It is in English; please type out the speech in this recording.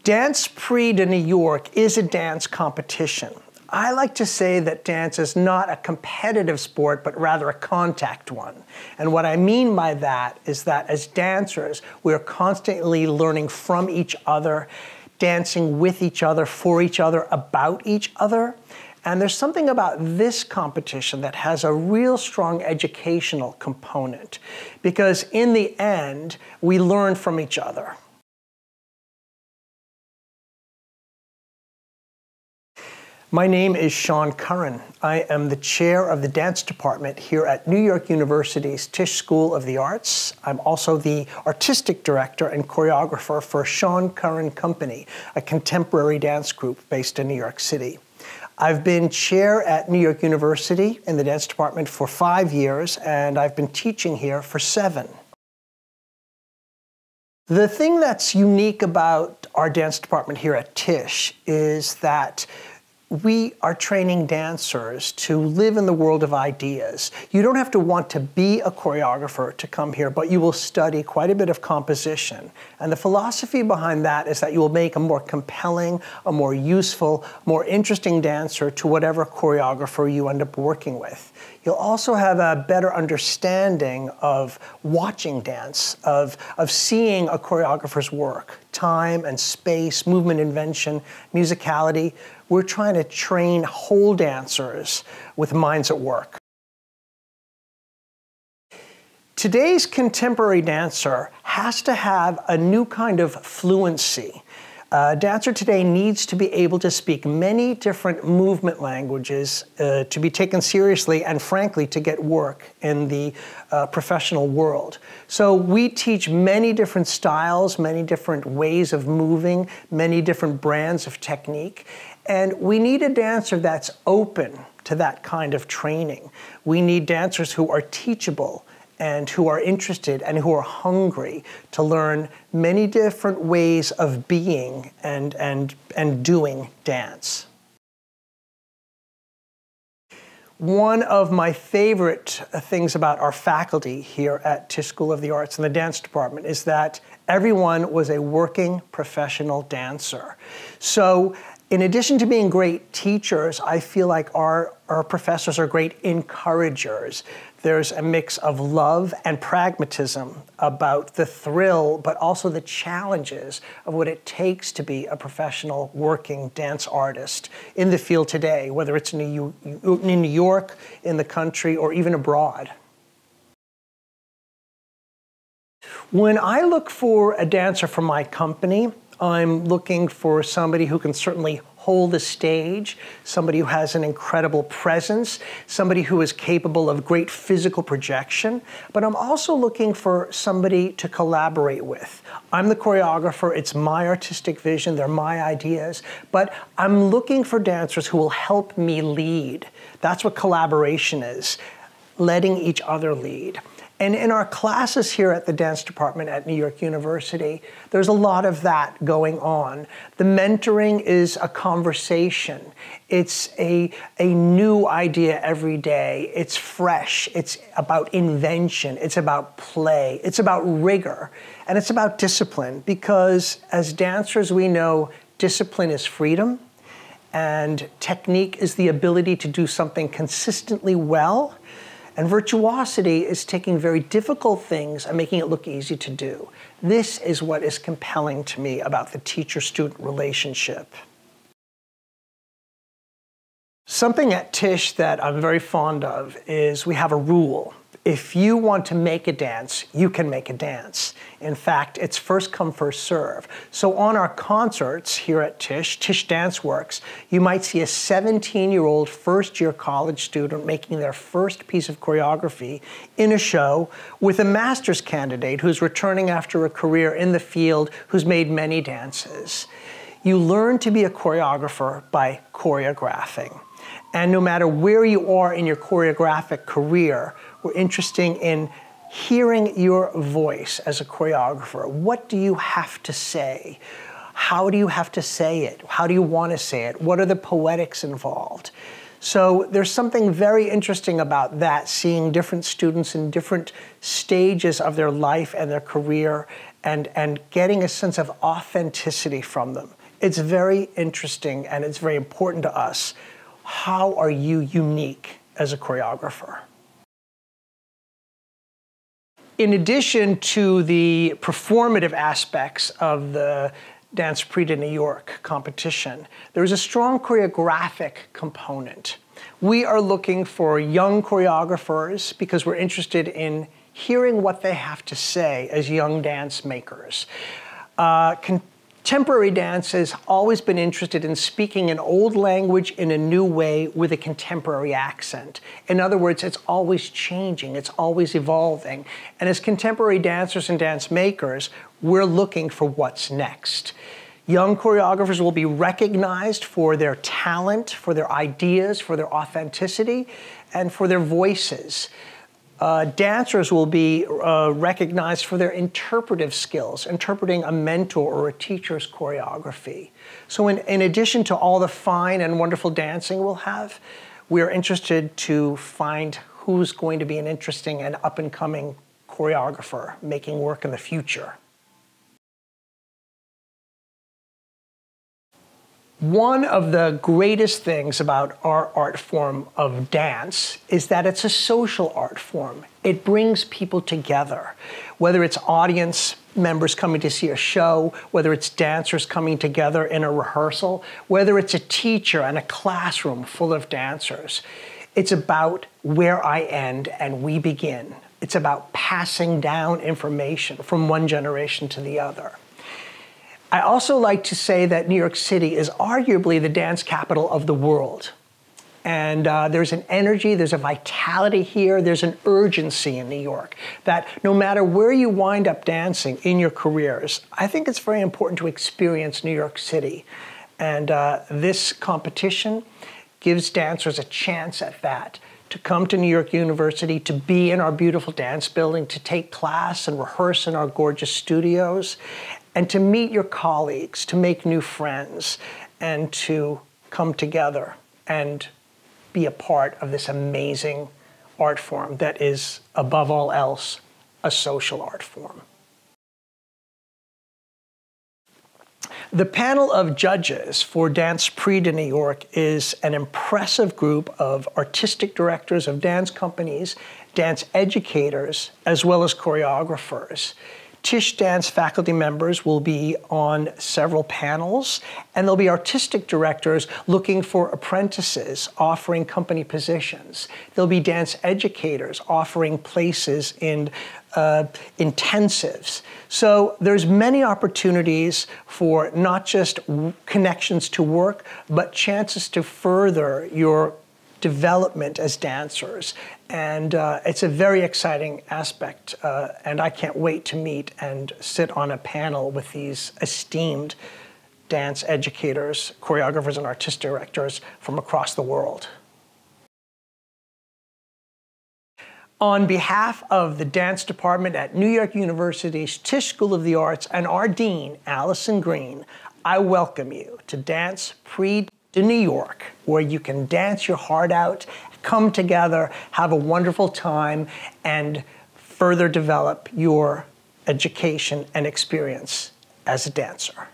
Dance Prix de New York is a dance competition. I like to say that dance is not a competitive sport, but rather a contact one. And what I mean by that is that as dancers, we are constantly learning from each other, dancing with each other, for each other, about each other. And there's something about this competition that has a real strong educational component, because in the end, we learn from each other. My name is Curran. I am the chair of the dance department here at New York University's Tisch School of the Arts. I'm also the artistic director and choreographer for Curran Company, a contemporary dance group based in New York City. I've been chair at New York University in the dance department for 5 years, and I've been teaching here for 7. The thing that's unique about our dance department here at Tisch is that we are training dancers to live in the world of ideas. You don't have to want to be a choreographer to come here, but you will study quite a bit of composition. And the philosophy behind that is that you will make a more compelling, a more useful, more interesting dancer to whatever choreographer you end up working with. You'll also have a better understanding of watching dance, of seeing a choreographer's work, time and space, movement invention, musicality. We're trying to train whole dancers with minds at work. Today's contemporary dancer has to have a new kind of fluency. A dancer today needs to be able to speak many different movement languages to be taken seriously and, frankly, to get work in the professional world. So we teach many different styles, many different ways of moving, many different brands of technique. And we need a dancer that's open to that kind of training. We need dancers who are teachable and who are interested and who are hungry to learn many different ways of being and doing dance. One of my favorite things about our faculty here at Tisch School of the Arts in the dance department is that everyone was a working professional dancer. So in addition to being great teachers, I feel like our professors are great encouragers. There's a mix of love and pragmatism about the thrill, but also the challenges of what it takes to be a professional working dance artist in the field today, whether it's in New York, in the country, or even abroad. When I look for a dancer for my company, I'm looking for somebody who can certainly hold the stage, somebody who has an incredible presence, somebody who is capable of great physical projection, but I'm also looking for somebody to collaborate with. I'm the choreographer, it's my artistic vision, they're my ideas, but I'm looking for dancers who will help me lead. That's what collaboration is, letting each other lead. And in our classes here at the dance department at New York University, there's a lot of that going on. The mentoring is a conversation. It's a new idea every day. It's fresh. It's about invention. It's about play. It's about rigor. And it's about discipline, because as dancers, we know discipline is freedom, and technique is the ability to do something consistently well. And virtuosity is taking very difficult things and making it look easy to do. This is what is compelling to me about the teacher-student relationship. Something at Tisch that I'm very fond of is we have a rule. If you want to make a dance, you can make a dance. In fact, it's first come, first serve. So on our concerts here at Tisch Dance Works, you might see a 17-year-old first-year college student making their first piece of choreography in a show with a master's candidate who's returning after a career in the field who's made many dances. You learn to be a choreographer by choreographing. And no matter where you are in your choreographic career, we're interested in hearing your voice as a choreographer. What do you have to say? How do you have to say it? How do you want to say it? What are the poetics involved? So there's something very interesting about that, seeing different students in different stages of their life and their career, and getting a sense of authenticity from them. It's very interesting and it's very important to us. How are you unique as a choreographer? In addition to the performative aspects of the Dance Prix de New York competition, there is a strong choreographic component. We are looking for young choreographers because we're interested in hearing what they have to say as young dance makers. Contemporary dance has always been interested in speaking an old language in a new way with a contemporary accent. In other words, it's always changing, it's always evolving. And as contemporary dancers and dance makers, we're looking for what's next. Young choreographers will be recognized for their talent, for their ideas, for their authenticity, and for their voices. Dancers will be recognized for their interpretive skills, interpreting a mentor or a teacher's choreography. So in addition to all the fine and wonderful dancing we'll have, we're interested to find who's going to be an interesting and up-and-coming choreographer making work in the future. One of the greatest things about our art form of dance is that it's a social art form. It brings people together, whether it's audience members coming to see a show, whether it's dancers coming together in a rehearsal, whether it's a teacher and a classroom full of dancers. It's about where I end and we begin. It's about passing down information from one generation to the other. I also like to say that New York City is arguably the dance capital of the world. And there's an energy, there's a vitality here, there's an urgency in New York that no matter where you wind up dancing in your careers, I think it's very important to experience New York City. And this competition gives dancers a chance at that, to come to New York University, to be in our beautiful dance building, to take class and rehearse in our gorgeous studios, and to meet your colleagues, to make new friends, and to come together and be a part of this amazing art form that is, above all else, a social art form. The panel of judges for Dance Prix de New York is an impressive group of artistic directors of dance companies, dance educators, as well as choreographers. Tisch Dance faculty members will be on several panels, and there'll be artistic directors looking for apprentices, offering company positions. There'll be dance educators offering places in intensives. So there's many opportunities for not just connections to work, but chances to further your development as dancers. And it's a very exciting aspect, and I can't wait to meet and sit on a panel with these esteemed dance educators, choreographers, and artistic directors from across the world. On behalf of the dance department at New York University's Tisch School of the Arts and our dean, Allison Green, I welcome you to Dance Prix de New York, where you can dance your heart out, come together, have a wonderful time, and further develop your education and experience as a dancer.